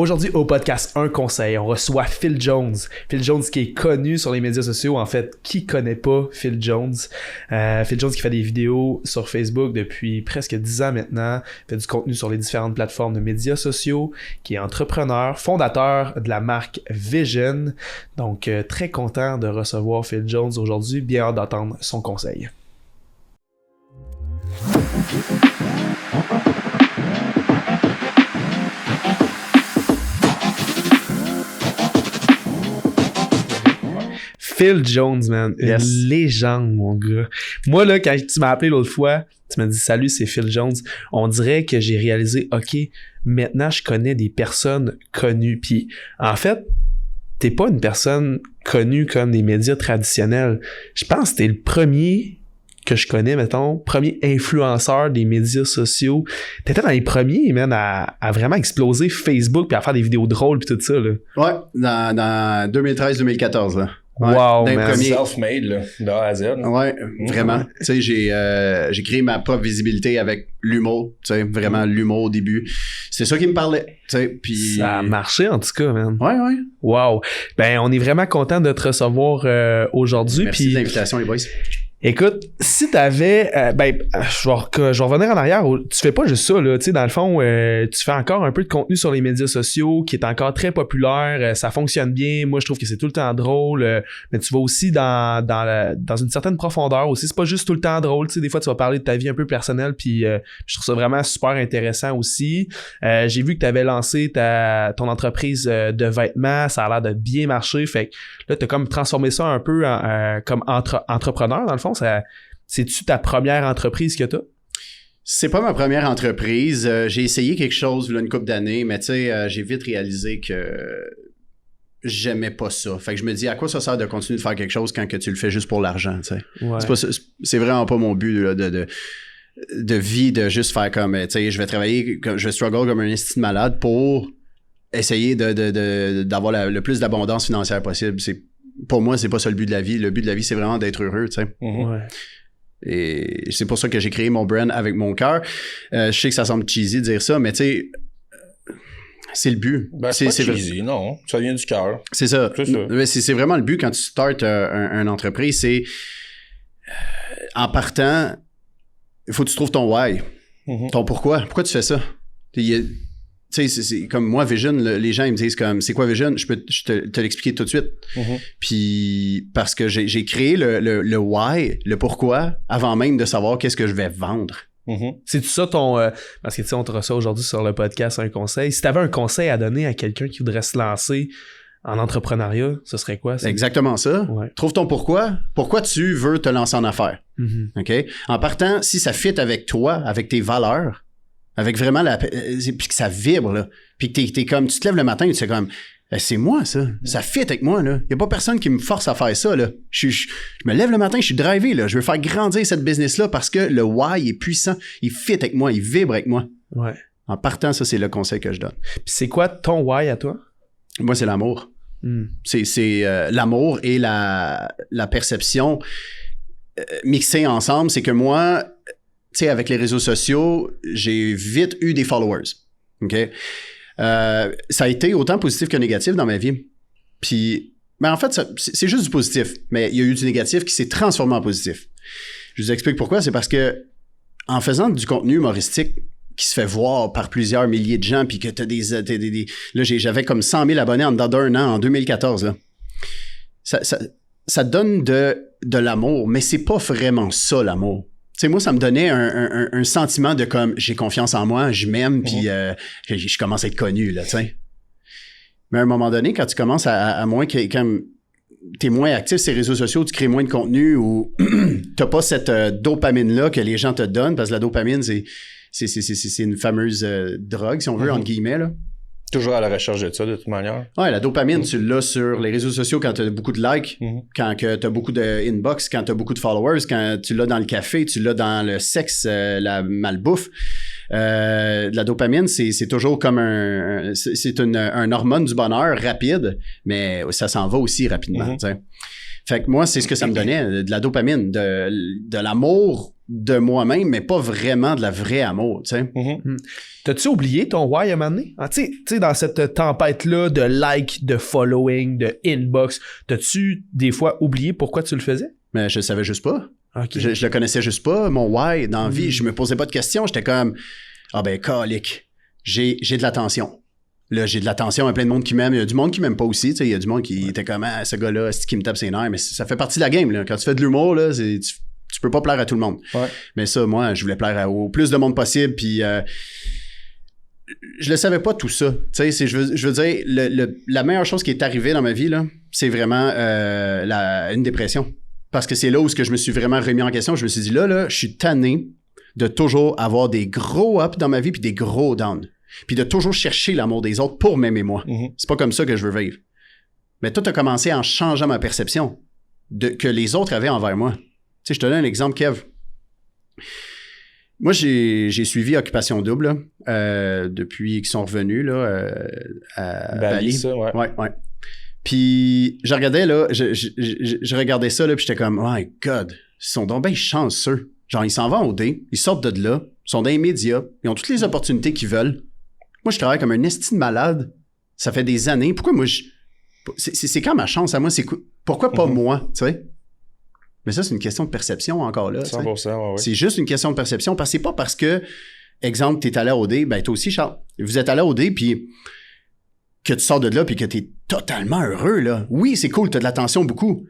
Aujourd'hui, au podcast Un Conseil, on reçoit Phil Jones. Phil Jones qui est connu sur les médias sociaux. En fait, qui connaît pas Phil Jones? Phil Jones qui fait des vidéos sur Facebook depuis presque 10 ans maintenant, fait du contenu sur les différentes plateformes de médias sociaux, qui est entrepreneur, fondateur de la marque Vision. Donc, très content de recevoir Phil Jones aujourd'hui. Bien hâte d'entendre son conseil. Phil Jones, man. Une légende, mon gars. Moi, là, quand tu m'as appelé l'autre fois, tu m'as dit « Salut, c'est Phil Jones », on dirait que j'ai réalisé « Ok, maintenant, je connais des personnes connues. » Puis, en fait, t'es pas une personne connue comme des médias traditionnels. Je pense que t'es le premier que je connais, mettons, premier influenceur des médias sociaux. T'étais dans les premiers, man, à vraiment exploser Facebook puis à faire des vidéos drôles puis tout ça, là. Ouais, dans 2013-2014, là. Ouais, wow, man. Premier... Self-made, là, de A à Z. Ouais, vraiment. Tu sais, j'ai créé ma propre visibilité avec l'humour, tu sais, vraiment l'humour au début. C'est ça qui me parlait, tu sais, puis... Ça a marché, en tout cas, man. Ouais. Wow. Ben, on est vraiment content de te recevoir aujourd'hui. Merci de l'invitation, les boys. Écoute, si t'avais... je vais revenir en arrière. Tu fais pas juste ça, là. Tu sais, dans le fond, tu fais encore un peu de contenu sur les médias sociaux qui est encore très populaire. Ça fonctionne bien. Moi, je trouve que c'est tout le temps drôle. Mais tu vas aussi dans une certaine profondeur aussi. C'est pas juste tout le temps drôle. Tu sais, des fois, tu vas parler de ta vie un peu personnelle. Puis je trouve ça vraiment super intéressant aussi. J'ai vu que tu avais lancé ton entreprise de vêtements. Ça a l'air de bien marcher. Fait que là, t'as comme transformé ça un peu comme entrepreneur, dans le fond. C'est-tu ta première entreprise que t'as? C'est pas ma première entreprise. J'ai essayé quelque chose là, une couple d'années, mais tu sais, j'ai vite réalisé que j'aimais pas ça. Fait que je me dis, à quoi ça sert de continuer de faire quelque chose quand que tu le fais juste pour l'argent, tu sais? Ouais. C'est vraiment pas mon but là, de vie de juste faire comme, tu sais, je vais travailler, je vais struggle comme un esti de malade pour essayer d'avoir le plus d'abondance financière possible. Pour moi, c'est pas ça le but de la vie. Le but de la vie, c'est vraiment d'être heureux, tu sais. Ouais. Et c'est pour ça que j'ai créé mon brand avec mon cœur. Je sais que ça semble cheesy de dire ça, mais tu sais, c'est le but. Ben, c'est pas cheesy, non. Ça vient du cœur. C'est ça. C'est ça. C'est vraiment le but quand tu startes une entreprise, c'est en partant, il faut que tu trouves ton why. Ton pourquoi. Pourquoi tu fais ça? Tu sais, c'est comme moi, Vision, les gens, ils me disent comme, c'est quoi Vision? Je peux te l'expliquer tout de suite. Puis, parce que j'ai créé le why, le pourquoi, avant même de savoir qu'est-ce que je vais vendre. C'est-tu ça ton... parce que tu sais, on te reçoit aujourd'hui sur le podcast Un Conseil. Si tu avais un conseil à donner à quelqu'un qui voudrait se lancer en entrepreneuriat, ce serait quoi? C'est exactement ça. Ouais. Trouve ton pourquoi. Pourquoi tu veux te lancer en affaires. OK? En partant, si ça fit avec toi, avec tes valeurs, avec vraiment puis que ça vibre, là. Puis que t'es comme, tu te lèves le matin et tu sais comme, c'est moi, ça. Ça fit avec moi, là. Y a pas personne qui me force à faire ça, là. Je me lève le matin, je suis drivé, là. Je veux faire grandir cette business-là parce que le why est puissant. Il fit avec moi, il vibre avec moi. Ouais. En partant, ça, c'est le conseil que je donne. Puis c'est quoi ton why à toi? Moi, c'est l'amour. C'est l'amour et la perception mixées ensemble. C'est que moi, tu sais, avec les réseaux sociaux, j'ai vite eu des followers. OK? Ça a été autant positif que négatif dans ma vie. Puis, ben en fait, c'est juste du positif. Mais il y a eu du négatif qui s'est transformé en positif. Je vous explique pourquoi. C'est parce que en faisant du contenu humoristique qui se fait voir par plusieurs milliers de gens, puis que t'as là, j'avais comme 100 000 abonnés en dedans d'un an, en 2014. Là. Ça donne de l'amour, mais c'est pas vraiment ça, l'amour. Tu sais, moi, ça me donnait un sentiment de comme, j'ai confiance en moi, je m'aime, puis je commence à être connu, là, tu sais. Mais à un moment donné, quand tu commences à moins que, comme, t'es moins actif sur les réseaux sociaux, tu crées moins de contenu ou t'as pas cette dopamine-là que les gens te donnent, parce que la dopamine, c'est une fameuse drogue, si on veut, entre guillemets, là. Toujours à la recherche de ça, de toute manière. Ouais, la dopamine, tu l'as sur les réseaux sociaux quand tu as beaucoup de likes, quand tu as beaucoup de inbox, quand tu as beaucoup de followers, quand tu l'as dans le café, tu l'as dans le sexe, la malbouffe. La dopamine, c'est toujours comme un hormone du bonheur rapide, mais ça s'en va aussi rapidement. Fait que moi, c'est ce que ça me donnait, de la dopamine, de l'amour de moi-même, mais pas vraiment de la vraie amour, tu sais. T'as-tu oublié ton why à un moment donné? Ah, tu sais, dans cette tempête-là de likes, de following, de inbox, t'as-tu des fois oublié pourquoi tu le faisais? Mais je le savais juste pas. Okay. Je le connaissais juste pas, mon why dans la vie. Je me posais pas de questions. J'étais comme, calique, j'ai de l'attention. Là, j'ai de l'attention, il y a plein de monde qui m'aime. Il y a du monde qui m'aime pas aussi. Il y a du monde qui était comme, ce gars-là, c'est qui me tape ses nerfs. Mais ça fait partie de la game. Là. Quand tu fais de l'humour, là, tu peux pas plaire à tout le monde. Ouais. Mais ça, moi, je voulais plaire au plus de monde possible. Puis je le savais pas tout ça. Je veux dire, la meilleure chose qui est arrivée dans ma vie, là, c'est vraiment une dépression. Parce que c'est là où je me suis vraiment remis en question. Je me suis dit, là, je suis tanné de toujours avoir des gros ups dans ma vie puis des gros downs. Puis de toujours chercher l'amour des autres pour m'aimer moi. C'est pas comme ça que je veux vivre. Mais tout a commencé en changeant ma perception que les autres avaient envers moi. Tu sais, je te donne un exemple, Kev. Moi, j'ai suivi Occupation Double là, depuis qu'ils sont revenus là, à Bali. Ça, ouais. Ouais. Puis je regardais là, je regardais ça là, puis j'étais comme, oh my God, ils sont donc bien chanceux. Genre, ils s'en vont au dé, ils sortent de là, ils sont dans les médias, ils ont toutes les opportunités qu'ils veulent. Moi, je travaille comme un esti de malade. Ça fait des années. Pourquoi moi, c'est quand ma chance à moi? Pourquoi pas moi, tu sais? Mais ça, c'est une question de perception encore là. 100%, ouais. C'est juste une question de perception, parce que c'est pas parce que, exemple, t'es allé au dé, ben toi aussi, Charles. Vous êtes allé au dé, puis que tu sors de là, puis que t'es totalement heureux, là. Oui, c'est cool, t'as de l'attention beaucoup.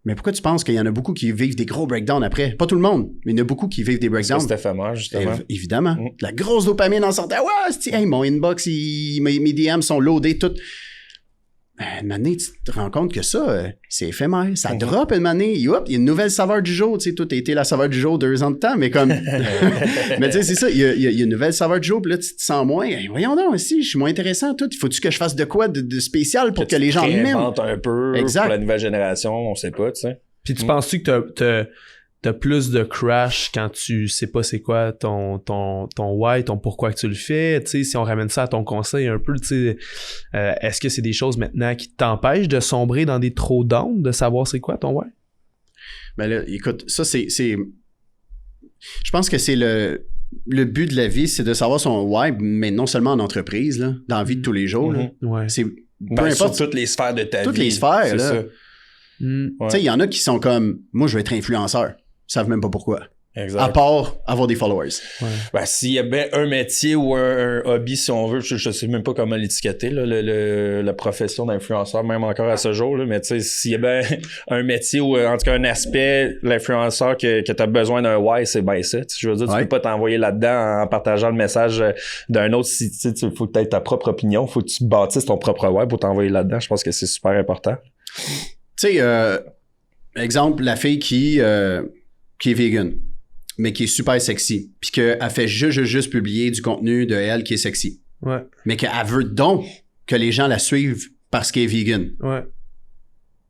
Mais pourquoi tu penses qu'il y en a beaucoup qui vivent des gros breakdowns après? Pas tout le monde, mais il y en a beaucoup qui vivent des breakdowns. C'est éphémère, justement. Évidemment. La grosse dopamine en sortant. Ouais, hey, mon inbox, mes DM sont loadés, tout. Une année, tu te rends compte que ça, c'est éphémère. Ça drop une année. Il y a une nouvelle saveur du jour. Tu sais, tout a été la saveur du jour 2 ans de temps, mais comme. Mais tu sais, c'est ça. Il y a une nouvelle saveur du jour, puis là, tu te sens moins. Hey, voyons donc, aussi, je suis moins intéressant. Tout. Faut-tu que je fasse de quoi de spécial pour que les gens m'aiment? Un peu exact. Pour la nouvelle génération, on sait pas, tu sais. Puis tu penses-tu que t'as plus de crash quand tu sais pas c'est quoi ton why, ton pourquoi que tu le fais? Tu sais, si on ramène ça à ton conseil un peu, tu sais, est-ce que c'est des choses maintenant qui t'empêchent de sombrer dans des trop downs, de savoir c'est quoi ton why? Ben là, écoute, ça c'est... Je pense que c'est le but de la vie, c'est de savoir son why, mais non seulement en entreprise, là, dans la vie de tous les jours. Là. Ouais. C'est peu importe toutes les sphères de ta vie. Toutes les sphères, c'est là. Ça. Tu sais, il y en a qui sont comme, moi, je veux être influenceur. Ils savent même pas pourquoi. Exact. À part avoir des followers. Ouais. Ben, s'il y a bien un métier ou un hobby, si on veut, je sais même pas comment l'étiqueter, là, la profession d'influenceur, même encore à ce jour, là, mais tu sais, s'il y a bien un métier ou en tout cas un aspect, l'influenceur que t'as besoin d'un why, c'est bien ça. Je veux dire, tu peux pas t'envoyer là-dedans en partageant le message d'un autre. Si tu faut que tu aies ta propre opinion, faut que tu bâtisses ton propre why pour t'envoyer là-dedans. Je pense que c'est super important. Tu sais, exemple, la fille qui est vegan, mais qui est super sexy, puis qu'elle fait juste publier du contenu de elle qui est sexy. Ouais. Mais qu'elle veut donc que les gens la suivent parce qu'elle est vegan. Ouais.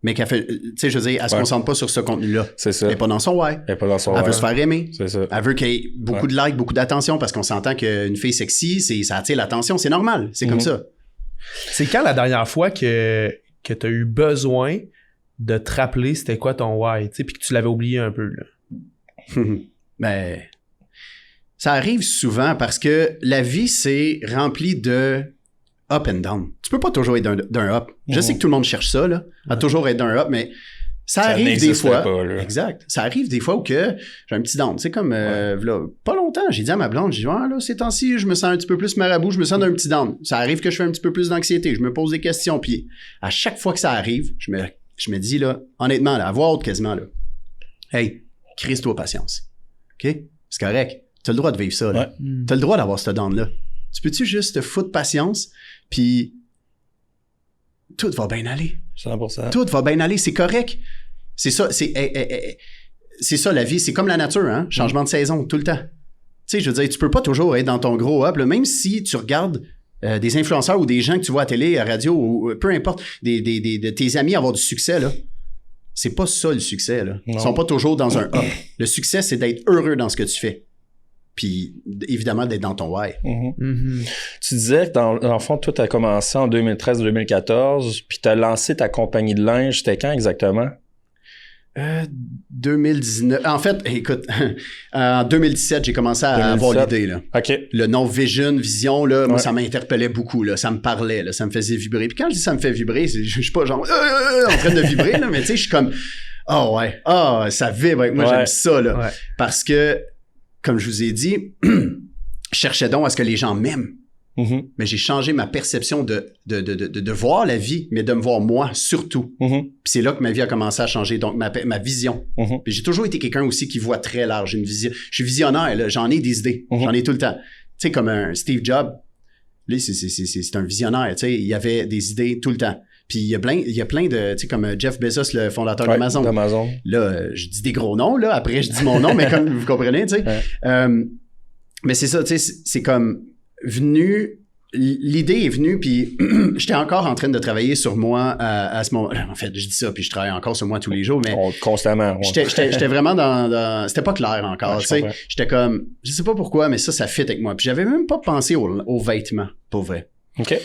Mais qu'elle fait, tu sais, je veux dire, elle se concentre pas sur ce contenu-là. C'est ça. Elle est pas dans son why. Elle veut se faire aimer. C'est ça. Elle veut qu'il y ait beaucoup de likes, beaucoup d'attention, parce qu'on s'entend qu'une fille sexy, ça attire l'attention, c'est normal, c'est comme ça. C'est quand la dernière fois que t'as eu besoin de te rappeler c'était quoi ton why, tu sais, puis que tu l'avais oublié un peu, là? Ben, ça arrive souvent parce que la vie, c'est rempli de up and down. Tu peux pas toujours être d'un up. Je sais que tout le monde cherche ça, là, à toujours être d'un up, mais ça arrive des fois. Pas, exact. Ça arrive des fois où que j'ai un petit down. C'est comme, là, pas longtemps, j'ai dit à ma blonde, j'ai dit, là, ces temps-ci, je me sens un petit peu plus marabout, je me sens d'un petit down. Ça arrive que je fais un petit peu plus d'anxiété, je me pose des questions, puis à chaque fois que ça arrive, je me dis, là, honnêtement, là, à voix haute quasiment, là, hey, crise-toi patience. OK? C'est correct. T'as le droit de vivre ça, là. Ouais. T'as le droit d'avoir ce down-là. Tu peux-tu juste te foutre patience, puis tout va bien aller. 100%. Tout va bien aller, c'est correct. C'est ça, c'est ça la vie. C'est comme la nature, hein? Changement de saison, tout le temps. Tu sais, je veux dire, tu peux pas toujours être dans ton gros up, là, même si tu regardes des influenceurs ou des gens que tu vois à télé, à radio, ou peu importe, de tes amis avoir du succès, là. C'est pas ça le succès, là. Ils sont pas toujours dans un up. Le succès, c'est d'être heureux dans ce que tu fais. Puis, évidemment, d'être dans ton why. Tu disais que, dans le fond, toi, tu as commencé en 2013-2014, puis tu as lancé ta compagnie de linge. C'était quand exactement? 2019. En fait, écoute, en 2017, j'ai commencé à avoir l'idée, là. OK. Le nom vision, là, moi, ça m'interpellait beaucoup, là. Ça me parlait, là. Ça me faisait vibrer. Puis quand je dis ça me fait vibrer, je suis pas genre, en train de vibrer, là, mais tu sais, je suis comme, ça vibre avec moi, j'aime ça, là. Ouais. Parce que, comme je vous ai dit, je cherchais donc à ce que les gens m'aiment. Mm-hmm. Mais j'ai changé ma perception de voir la vie, mais de me voir moi surtout. Mm-hmm. Puis c'est là que ma vie a commencé à changer, donc ma vision. Mm-hmm. Puis j'ai toujours été quelqu'un aussi qui voit très large. J'ai une vision. Je suis visionnaire, là. J'en ai des idées. Mm-hmm. J'en ai tout le temps. Tu sais, comme un Steve Jobs, lui, c'est un visionnaire. Tu sais, il y avait des idées tout le temps. Puis il y a plein de, tu sais, comme Jeff Bezos, le fondateur d'Amazon. Là, je dis des gros noms, là. Après, je dis mon nom, mais comme vous comprenez, tu sais. Ouais. Mais c'est ça, tu sais, c'est comme l'idée est venue, puis j'étais encore en train de travailler sur moi à ce moment. En fait, je dis ça, puis je travaille encore sur moi tous les jours, mais constamment. Ouais. J'étais vraiment dans c'était pas clair encore. Tu sais, j'étais comme, je sais pas pourquoi, mais ça fit avec moi. Puis j'avais même pas pensé aux vêtements, pour vrai. Ok.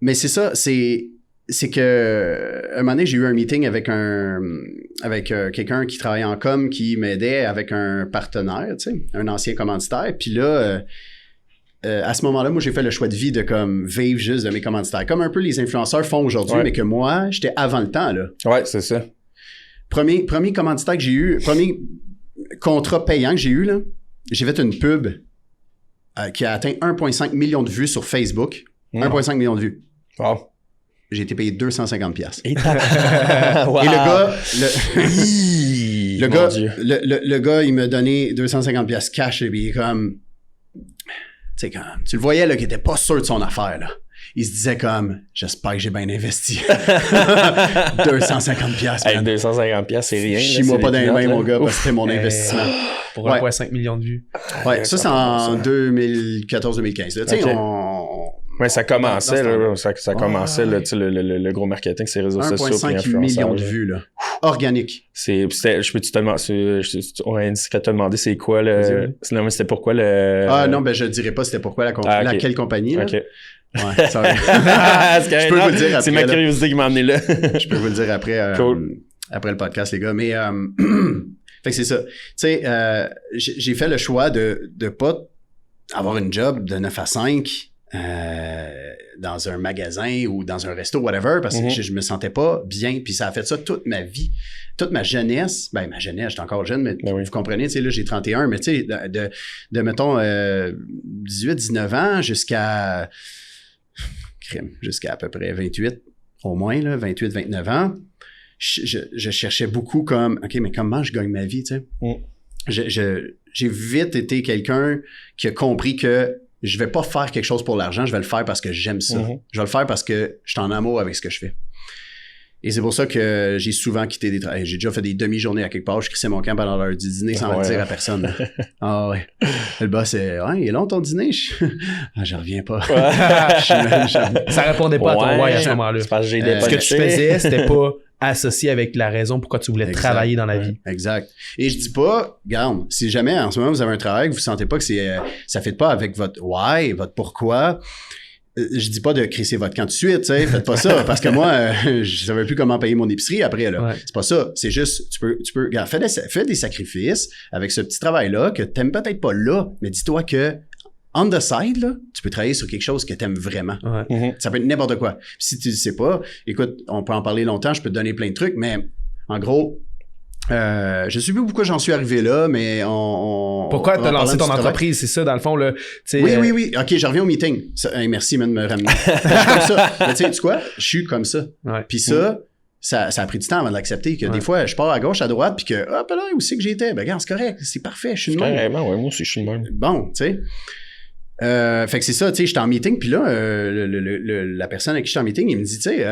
Mais c'est ça, c'est que un moment donné, j'ai eu un meeting avec quelqu'un qui travaillait en com, qui m'aidait avec un partenaire, tu sais, un ancien commanditaire. Puis là, à ce moment-là, moi, j'ai fait le choix de vie de comme vivre juste de mes commanditaires, comme un peu les influenceurs font aujourd'hui, mais que moi, j'étais avant le temps, là. Ouais, c'est ça. Premier commanditaire que j'ai eu, premier contrat payant que j'ai eu, là, j'ai fait une pub qui a atteint 1,5 million de vues sur Facebook. 1,5 million de vues. Wow. J'ai été payé 250 $. Et, wow. Et le gars, il m'a donné 250 $ cash et puis il est comme, tu sais, quand tu le voyais là, qu'il était pas sûr de son affaire là. Il se disait comme, j'espère que j'ai bien investi. 250 $. Hey, 250 $, c'est rien. Chie-moi pas dans les mains, mon gars, parce que c'était mon investissement. Pour 1,5 million de vues. Ouais, ça c'est en 2014-2015. Tu sais, ouais, ça commençait, là. Ça commençait, là, tu sais, le gros marketing, ces réseaux sociaux. 1,5 million de vues, là. Organique. Je peux-tu te demander, on a indiscret te demander c'est quoi le. Non, mais c'était pourquoi le. Ah, non, ben, je dirais pas c'était pourquoi laquelle compagnie, là. OK. Ouais, sorry. Je peux vous le dire après. C'est ma curiosité qui m'a amené là. Je peux vous le dire après, cool. Après le podcast, les gars. Mais, fait que c'est ça. Tu sais, j'ai fait le choix de pas avoir une job de 9 à 5 dans un magasin ou dans un resto, whatever, parce que je me sentais pas bien. Puis ça a fait ça toute ma vie, toute ma jeunesse. Ben, ma jeunesse, j'étais encore jeune, mais vous comprenez, tu sais, là, j'ai 31, mais tu sais, de mettons, 18, 19 ans jusqu'à à peu près 28, au moins, là, 28, 29 ans, je cherchais beaucoup comme, OK, mais comment je gagne ma vie, tu sais? J'ai vite été quelqu'un qui a compris que je vais pas faire quelque chose pour l'argent, je vais le faire parce que j'aime ça. Je vais le faire parce que je suis en amour avec ce que je fais. Et c'est pour ça que j'ai souvent quitté des travails. J'ai déjà fait des demi-journées à quelque part. Je crissais mon camp pendant l'heure du dîner sans le dire à personne. Ah ouais. Le boss, il est long ton dîner? Je reviens pas. Ça répondait pas à ton why à ce moment-là. C'est parce que j'ai ce que tu faisais, c'était pas associé avec la raison pourquoi tu voulais travailler dans la vie. Exact. Et je dis pas, regarde, si jamais en ce moment vous avez un travail que vous sentez pas que ça fait pas avec votre why, votre pourquoi, je dis pas de crisser votre camp tout de suite, tu sais, faites pas ça, parce que moi, je savais plus comment payer mon épicerie après, là. Ouais. C'est pas ça. C'est juste, tu peux, regarde, fais des sacrifices avec ce petit travail-là que t'aimes peut-être pas là, mais dis-toi que on the side, là, tu peux travailler sur quelque chose que t'aimes vraiment. Ouais. Ça peut être n'importe quoi. Puis si tu le sais pas, écoute, on peut en parler longtemps, je peux te donner plein de trucs, mais en gros, je sais plus pourquoi j'en suis arrivé là, mais pourquoi t'as lancé ton entreprise, c'est ça, dans le fond, là? Oui. OK, je reviens au meeting. Merci, man, de me ramener. Je suis comme ça. Mais tu sais quoi? Je suis comme ça. Ouais. Puis ça a pris du temps avant de l'accepter, que des fois, je pars à gauche, à droite, puis que, hop là, où c'est que j'étais? Ben, regarde, c'est correct, c'est parfait, je suis de même. Carrément, ouais, moi aussi, je suis de même. Bon, tu sais. Fait que c'est ça, tu sais, j'étais en meeting, puis là, la personne avec qui j'étais en meeting, il me dit, tu sais,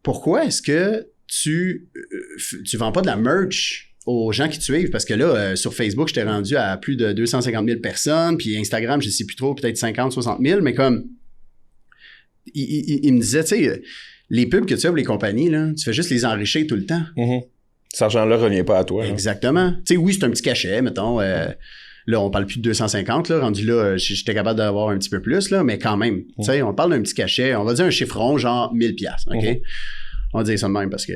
pourquoi est-ce que tu vends pas de la merch aux gens qui te suivent? Parce que là, sur Facebook, j'étais rendu à plus de 250 000 personnes, puis Instagram, je sais plus trop, peut-être 50, 60 000, mais comme, il me disait, tu sais, les pubs que tu as pour les compagnies, là, tu fais juste les enrichir tout le temps. Cet argent-là revient pas à toi. Exactement. Tu sais, oui, c'est un petit cachet, mettons, là, on parle plus de 250, là. Rendu là, j'étais capable d'avoir un petit peu plus, là, mais quand même. Tu sais, on parle d'un petit cachet. On va dire un chiffron, genre 1000 $, OK? On va dire ça de même parce qu'il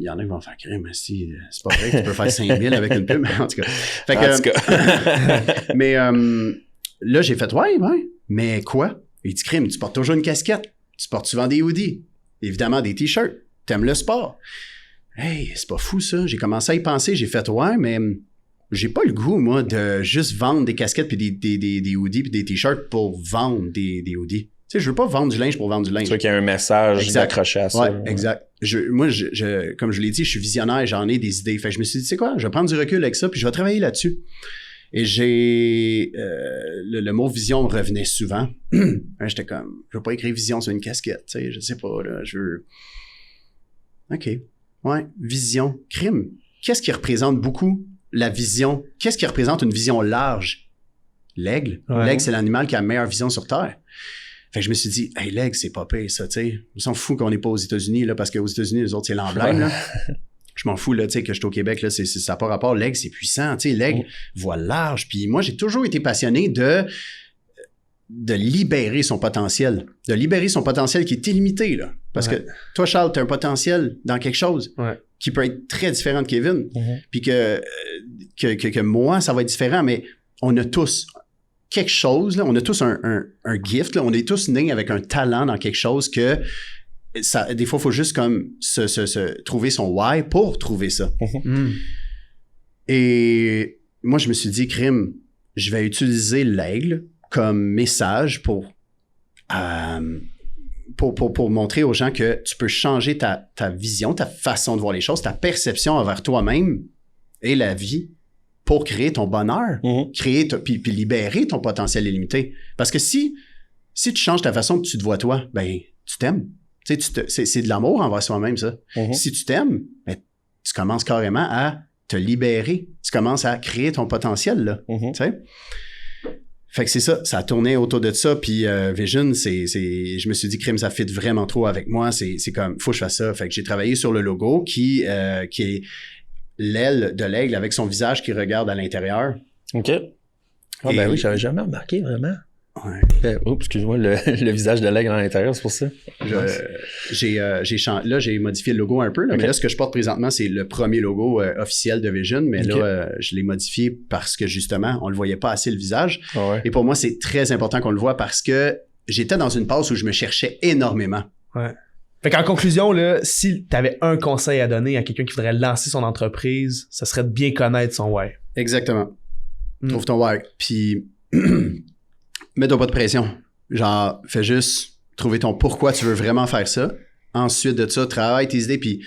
y en a qui vont faire crème. Si, c'est pas vrai que tu peux faire 5000 avec une pub. En tout cas. Fait que, mais là, j'ai fait, ouais. Mais quoi? Il dit, crème, tu portes toujours une casquette. Tu portes souvent des hoodies. Évidemment, des t-shirts. T'aimes le sport. Hey, c'est pas fou ça. J'ai commencé à y penser. J'ai fait, ouais, mais j'ai pas le goût, moi, de juste vendre des casquettes puis des hoodies puis des t-shirts pour vendre des hoodies. Tu sais, je veux pas vendre du linge pour vendre du linge. Tu vois qu'il y a un message accroché à ça. Ouais, exact. Moi, comme je l'ai dit, je suis visionnaire, j'en ai des idées. Fait que je me suis dit, tu sais quoi, je vais prendre du recul avec ça puis je vais travailler là-dessus. Et j'ai... le mot vision me revenait souvent. J'étais comme, je veux pas écrire vision sur une casquette, tu sais, je sais pas, là, je veux... OK. Ouais, vision. Crime. Qu'est-ce qui représente beaucoup la vision? Qu'est-ce qui représente une vision large? L'aigle. Ouais. L'aigle, c'est l'animal qui a la meilleure vision sur Terre. Fait que je me suis dit, hey, l'aigle, c'est pas pire, ça, tu sais. On s'en fout qu'on n'est pas aux États-Unis, là, parce qu'aux États-Unis, les autres, c'est l'emblème, là. Je m'en fous, là, tu sais, que je suis au Québec, là, ça n'a pas rapport. L'aigle, c'est puissant, tu sais. L'aigle voit large. Puis moi, j'ai toujours été passionné de libérer son potentiel. De libérer son potentiel qui est illimité, là. Parce que toi, Charles, tu as un potentiel dans quelque chose qui peut être très différent de Kevin. Puis que moi, ça va être différent, mais on a tous quelque chose, là, on a tous un gift, là, on est tous nés avec un talent dans quelque chose que ça, des fois, il faut juste comme se trouver son why pour trouver ça. Et moi, je me suis dit, crime, je vais utiliser l'aigle comme message pour montrer aux gens que tu peux changer ta vision, ta façon de voir les choses, ta perception envers toi-même et la vie pour créer ton bonheur, puis libérer ton potentiel illimité. Parce que si tu changes ta façon que tu te vois toi, ben tu t'aimes. Tu sais, c'est de l'amour envers soi-même, ça. Si tu t'aimes, ben, tu commences carrément à te libérer. Tu commences à créer ton potentiel, là. Tu sais? Fait que c'est ça a tourné autour de ça, puis Vision, je me suis dit, crime, ça fit vraiment trop avec moi, c'est comme, faut que je fasse ça. Fait que j'ai travaillé sur le logo qui est l'aile de l'aigle avec son visage qui regarde à l'intérieur. OK. Ah ben oui, j'avais jamais remarqué, vraiment. Ouais. Excuse-moi, le visage de l'aigle à l'intérieur, c'est pour ça. Là, j'ai modifié le logo un peu, là, mais là, ce que je porte présentement, c'est le premier logo officiel de Vision, mais là, je l'ai modifié parce que, justement, on le voyait pas assez, le visage. Et pour moi, c'est très important qu'on le voit parce que j'étais dans une passe où je me cherchais énormément. Ouais. Fait qu'en conclusion, là, si t'avais un conseil à donner à quelqu'un qui voudrait lancer son entreprise, ça serait de bien connaître son why. Exactement. Trouve ton why. Puis, mets-toi pas de pression. Genre, fais juste trouver ton pourquoi tu veux vraiment faire ça. Ensuite de ça, travaille tes idées, puis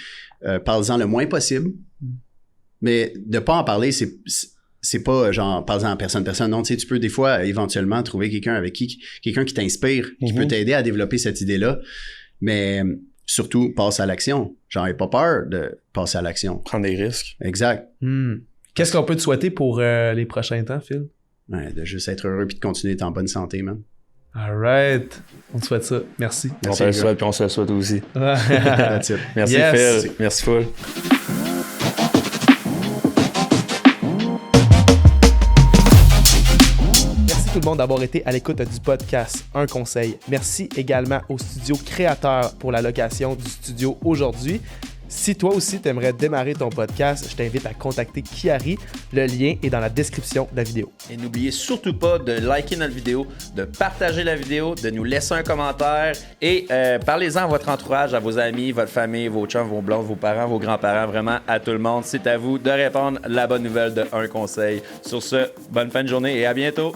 parle-en le moins possible. Mais de pas en parler, c'est pas genre, parle-en à personne. Non, tu sais, tu peux des fois, éventuellement, trouver quelqu'un qui t'inspire, qui peut t'aider à développer cette idée-là. Mais surtout, passe à l'action. Genre, n'aie pas peur de passer à l'action. Prendre des risques. Exact. Qu'est-ce qu'on peut te souhaiter pour les prochains temps, Phil? Ouais, de juste être heureux puis de continuer d'être en bonne santé, man. All right. On te souhaite ça. Merci. On te le souhaite puis on se le souhaite aussi. That's it. Merci, Phil. Merci, Phil. Tout le monde d'avoir été à l'écoute du podcast Un Conseil. Merci également au studio créateur pour la location du studio aujourd'hui. Si toi aussi t'aimerais démarrer ton podcast, je t'invite à contacter Kiari. Le lien est dans la description de la vidéo. Et n'oubliez surtout pas de liker notre vidéo, de partager la vidéo, de nous laisser un commentaire et parlez-en à votre entourage, à vos amis, votre famille, vos chums, vos blondes, vos parents, vos grands-parents, vraiment à tout le monde. C'est à vous de répondre la bonne nouvelle de Un Conseil. Sur ce, bonne fin de journée et à bientôt!